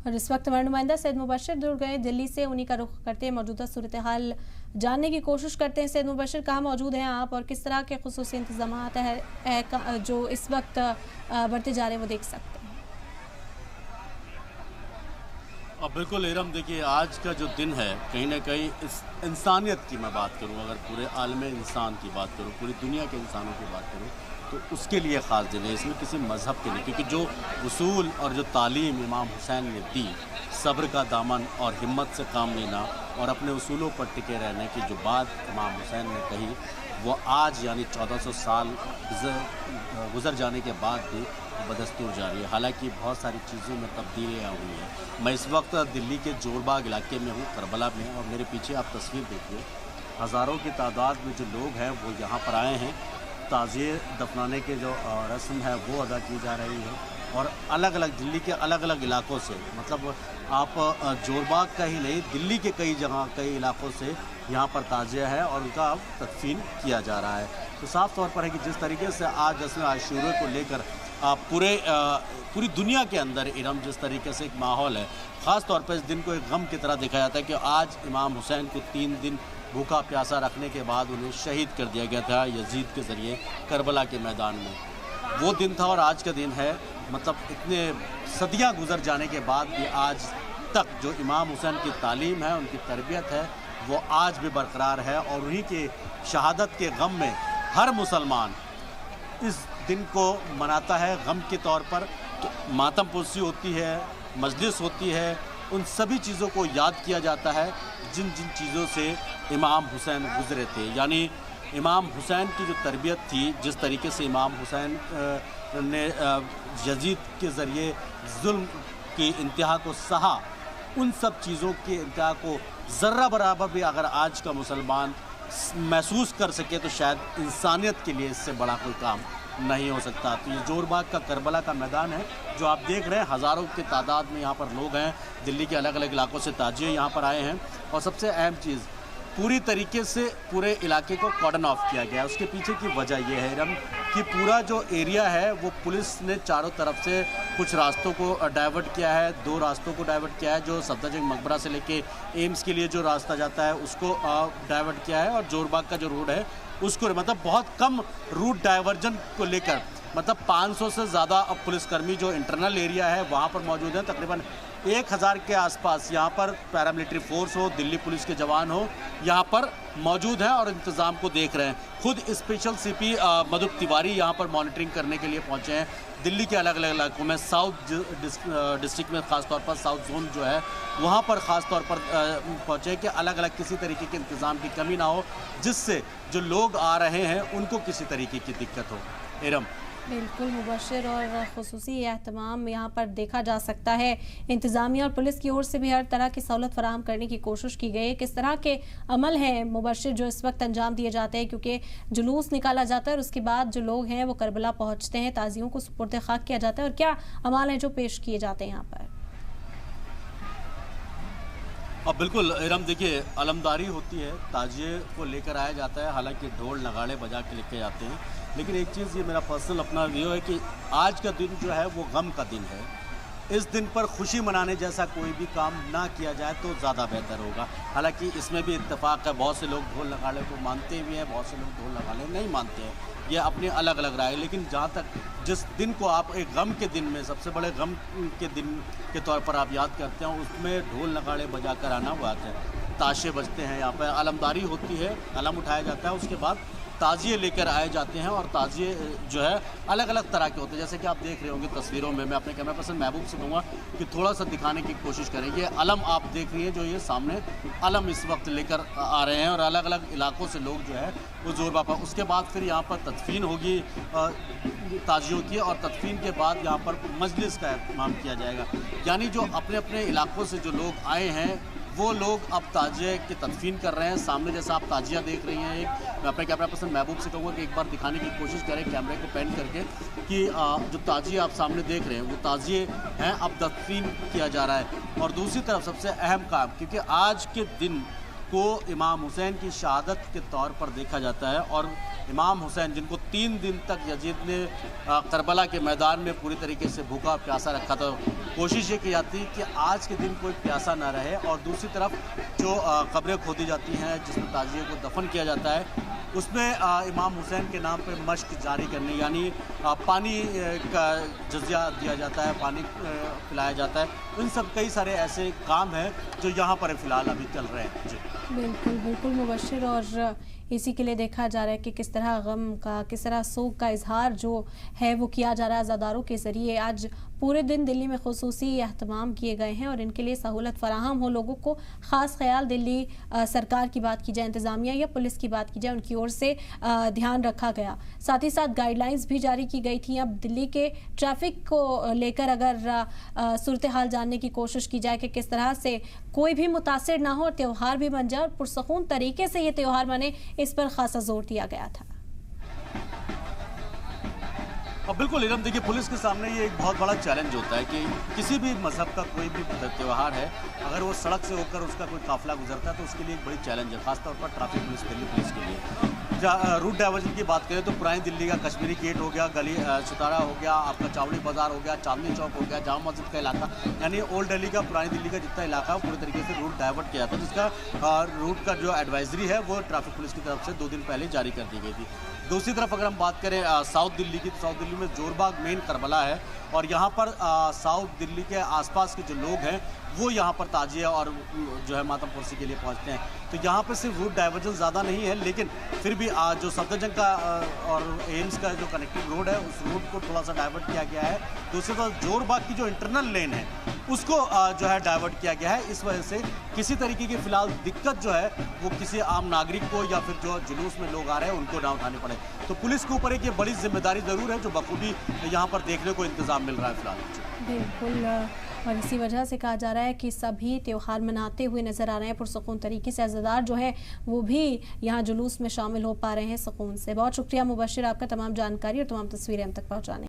और इस वक्त हमारे नुमाइंदा सैयद मुबशर जुड़ गए दिल्ली से, उन्हीं का रुख करते हैं, मौजूदा सूरत हाल जानने की कोशिश करते हैं। सैयद मुबशर, कहाँ मौजूद हैं आप और किस तरह के खुसूसी इंतजामात है जो इस वक्त बढ़ते जा रहे हैं वो देख सकते हैं? अब बिल्कुल इरम, देखिए आज का जो दिन है कहीं ना कहीं इस इंसानियत की मैं बात करूं, अगर पूरे आलम इंसान की बात करूं, पूरी दुनिया के इंसानों की बात करूं तो उसके लिए ख़ास दिन है। इसमें किसी मज़हब के लिए, क्योंकि जो उसूल और जो तालीम इमाम हुसैन ने दी, सब्र का दामन और हिम्मत से काम लेना और अपने उसूलों पर टिके रहने की जो बात इमाम हुसैन ने कही, वो आज यानी 1400 साल गुज़र जाने के बाद भी बदस्तूर जारी है। हालांकि बहुत सारी चीज़ों में तब्दीलियाँ हुई हैं। मैं इस वक्त दिल्ली के जोरबाग इलाके में हूँ, करबला में, और मेरे पीछे आप तस्वीर देखिए, हज़ारों की तादाद में जो लोग हैं वो यहाँ पर आए हैं। ताज़िए दफनाने के जो रस्म है वो अदा की जा रही है और अलग अलग दिल्ली के अलग अलग इलाकों से, मतलब आप जोरबाग का ही नहीं, दिल्ली के कई जगह कई इलाकों से यहाँ पर ताज़िया है और उनका अब तदफीन किया जा रहा है। तो साफ़ तौर पर है कि जिस तरीके से आज जश्न आशूरा को लेकर पूरी दुनिया के अंदर इरम जिस तरीके से एक माहौल है, ख़ास तौर पर इस दिन को एक गम की तरह दिखाया जाता है कि आज इमाम हुसैन को 3 दिन भूखा प्यासा रखने के बाद उन्हें शहीद कर दिया गया था यजीद के ज़रिए करबला के मैदान में। वो दिन था और आज का दिन है, मतलब इतने सदियां गुजर जाने के बाद भी आज तक जो इमाम हुसैन की तालीम है, उनकी तरबियत है, वो आज भी बरकरार है। और उन्हीं के शहादत के गम में हर मुसलमान इस दिन को मनाता है गम के तौर पर। तो मातम पोसी होती है, मजलिस होती है, उन सभी चीज़ों को याद किया जाता है जिन जिन चीज़ों से इमाम हुसैन गुजरे थे। यानी इमाम हुसैन की जो तरबियत थी, जिस तरीके से इमाम हुसैन ने यजीद के ज़रिए जुल्म की इंतहा को सहा, उन सब चीज़ों की इंतहा को ज़र्रा बराबर भी अगर आज का मुसलमान महसूस कर सके तो शायद इंसानियत के लिए इससे बड़ा कोई काम नहीं हो सकता। तो ये जोरबाग का करबला का मैदान है जो आप देख रहे हैं, हज़ारों की तादाद में यहाँ पर लोग हैं, दिल्ली के अलग अलग इलाकों से ताजिए यहाँ पर आए हैं। और सबसे अहम चीज़, पूरी तरीके से पूरे इलाके को कॉर्डन ऑफ किया गया है। उसके पीछे की वजह यह है इरम कि पूरा जो एरिया है वो पुलिस ने चारों तरफ से कुछ रास्तों को डाइवर्ट किया है, 2 रास्तों को डाइवर्ट किया है। जो सफदरजंग मकबरा से लेके एम्स के लिए जो रास्ता जाता है उसको डाइवर्ट किया है, और जोरबाग का जो रोड है उसको, मतलब बहुत कम रूट डाइवर्जन को लेकर, मतलब 500 से ज़्यादा अब पुलिसकर्मी जो इंटरनल एरिया है वहाँ पर मौजूद हैं। तकरीबन 1000 के आसपास यहाँ पर पैरामिलिट्री फोर्स हो, दिल्ली पुलिस के जवान हो, यहाँ पर मौजूद हैं और इंतज़ाम को देख रहे हैं। खुद स्पेशल सीपी मधुप तिवारी यहाँ पर मॉनिटरिंग करने के लिए पहुँचे हैं। दिल्ली के अलग अलग इलाकों में, साउथ डिस्ट्रिक्ट में ख़ास तौर पर साउथ जोन जो है वहाँ पर ख़ास तौर पर पहुँचे कि अलग अलग किसी तरीके के इंतज़ाम की कमी ना हो, जिससे जो लोग आ रहे हैं उनको किसी तरीके की दिक्कत हो। इरम, बिल्कुल मुबशर, और खुसूसी एहतमाम यहाँ पर देखा जा सकता है। इंतज़ामिया और पुलिस की ओर से भी हर तरह की सहूलत फराहम करने की कोशिश की गई है। किस तरह के अमल हैं मुबशर जो इस वक्त अंजाम दिए जाते हैं, क्योंकि जुलूस निकाला जाता है और उसके बाद जो लोग हैं वो करबला पहुँचते हैं, ताज़ियों को सुपुर्द खाक किया जाता है, और क्या अमाल हैं जो पेश किए जाते हैं यहाँ पर? अब बिल्कुल इरम, देखिए अलमदारी होती है, ताजिए को लेकर आया जाता है, हालांकि ढोल नगाड़े बजा के लेके जाते हैं। लेकिन एक चीज़, ये मेरा पर्सनल अपना व्यू है कि आज का दिन जो है वो गम का दिन है। इस दिन पर खुशी मनाने जैसा कोई भी काम ना किया जाए तो ज़्यादा बेहतर होगा। हालांकि इसमें भी इत्तेफाक है, बहुत से लोग ढोल नगाड़े को मानते भी हैं, बहुत से लोग ढोल नगाड़े नहीं मानते हैं, ये अपनी अलग अलग राय है। लेकिन जहाँ तक जिस दिन को आप एक गम के दिन में, सबसे बड़े गम के दिन के तौर पर आप याद करते हैं, उसमें ढोल नगाड़े बजा कर आना बात है, ताशे बजते हैं, यहाँ पर अलमदारी होती है, अलम उठाया जाता है, उसके बाद ताज़िए लेकर आए जाते हैं। और ताज़िए जो है अलग अलग तरह के होते हैं, जैसे कि आप देख रहे होंगे तस्वीरों में। मैं अपने कैमरा पर्सन महबूब से कहूँगा कि थोड़ा सा दिखाने की कोशिश करें। ये अलम आप देख रही है, जो ये सामने अलम इस वक्त लेकर आ रहे हैं, और अलग अलग इलाकों से लोग जो है वो जोरबा पर। उसके बाद फिर यहाँ पर तदफीन होगी ताज़ियों की, और तदफीन के बाद यहाँ पर मजलिस का एहतमाम किया जाएगा। यानी जो अपने अपने इलाकों से जो लोग आए हैं वो लोग अब ताजिए की तदफीन कर रहे हैं। सामने जैसा आप ताजिया देख रही हैं, एक मैं अपने कैमरा पर्सन महबूब से कहूँगा कि एक बार दिखाने की कोशिश करें कैमरे को पैन करके कि जो ताजिया आप सामने देख रहे हैं वो ताजिए हैं, अब तदफीन किया जा रहा है। और दूसरी तरफ सबसे अहम काम, क्योंकि आज के दिन को इमाम हुसैन की शहादत के तौर पर देखा जाता है, और इमाम हुसैन, जिनको 3 दिन तक यजीद ने करबला के मैदान में पूरी तरीके से भूखा प्यासा रखा था। कोशिश ये की जाती कि आज के दिन कोई प्यासा ना रहे, और दूसरी तरफ जो कब्रें खोदी जाती हैं जिसमें ताजिए को दफन किया जाता है, उसमें इमाम हुसैन के नाम पे मश्क जारी करने, यानी पानी का जजिया दिया जाता है, पानी पिलाया जाता है। इन सब कई सारे ऐसे काम हैं जो यहाँ पर फ़िलहाल अभी चल रहे हैं। जी बिल्कुल बिल्कुल मुबश्शिर, और इसी के लिए देखा जा रहा है कि किस तरह गम का, किस तरह सोग का इजहार जो है वो किया जा रहा है अज़ादारों के ज़रिए। आज पूरे दिन दिल्ली में खुसूसी अहतमाम किए गए हैं और इनके लिए सहूलत फराहम हो लोगों को। ख़ास ख्याल दिल्ली सरकार की बात की जाए, इंतज़ामिया या पुलिस की बात की जाए, उनकी ओर से ध्यान रखा गया। साथ ही साथ गाइडलाइंस भी जारी की गई थी। अब दिल्ली के ट्रैफिक को लेकर अगर सूरत हाल जानने की कोशिश की जाए कि किस तरह से कोई भी मुतासिर ना हो और त्यौहार भी बन जाए और पुरसकून तरीके से ये त्यौहार बने, इस पर खासा जोर दिया गया था। अब बिल्कुल इरम, देखिए पुलिस के सामने ये एक बहुत बड़ा चैलेंज होता है कि किसी भी मज़हब का कोई भी त्यौहार है, अगर वो सड़क से होकर उसका कोई काफिला गुजरता है तो उसके लिए एक बड़ी चैलेंज है, खासतौर पर ट्रैफिक पुलिस, दिल्ली पुलिस के लिए। रूट डाइवर्जन की बात करें तो पुरानी दिल्ली का कश्मीरी गेट हो गया, गली सितारा हो गया, आपका चावड़ी बाज़ार हो गया, चांदनी चौक हो गया, जामा मस्जिद का इलाका, यानी ओल्ड दिल्ली का, पुरानी दिल्ली का जितना इलाका है वो पूरी तरीके से रूट डाइवर्ट किया था, जिसका रूट का जो एडवाइजरी है वो ट्रैफिक पुलिस की तरफ से 2 दिन पहले जारी कर दी गई थी। दूसरी तरफ अगर हम बात करें साउथ दिल्ली की, तो साउथ दिल्ली में जोरबाग मेन करबला है, और यहाँ पर साउथ दिल्ली के आसपास के जो लोग हैं वो यहाँ पर ताजिया और जो है मातम पुरसी के लिए पहुँचते हैं। तो यहाँ पर सिर्फ रूट डाइवर्जन ज़्यादा नहीं है, लेकिन फिर भी जो सफदरजंग का और एम्स का जो कनेक्टिव रोड है उस रूट को थोड़ा सा डाइवर्ट किया गया है। दूसरी तरफ जोरबाग की जो इंटरनल लेन है उसको जो है डाइवर्ट किया गया है। इस वजह से किसी तरीके की फ़िलहाल दिक्कत जो है वो किसी आम नागरिक को या फिर जो जुलूस में लोग आ रहे हैं उनको ना उठाने पड़े। तो पुलिस के ऊपर एक ये बड़ी जिम्मेदारी ज़रूर है जो बखूबी यहाँ पर देखने को इंतज़ाम मिल रहा है फिलहाल। बिल्कुल, और इसी वजह से कहा जा रहा है कि सभी त्यौहार मनाते हुए नजर आ रहे हैं पुरसकून तरीके से। अज़ादार जो है वो भी यहाँ जुलूस में शामिल हो पा रहे हैं सुकून से। बहुत शुक्रिया मुबश्शिर आपका तमाम जानकारी और तमाम तस्वीरें हम तक पहुँचाने।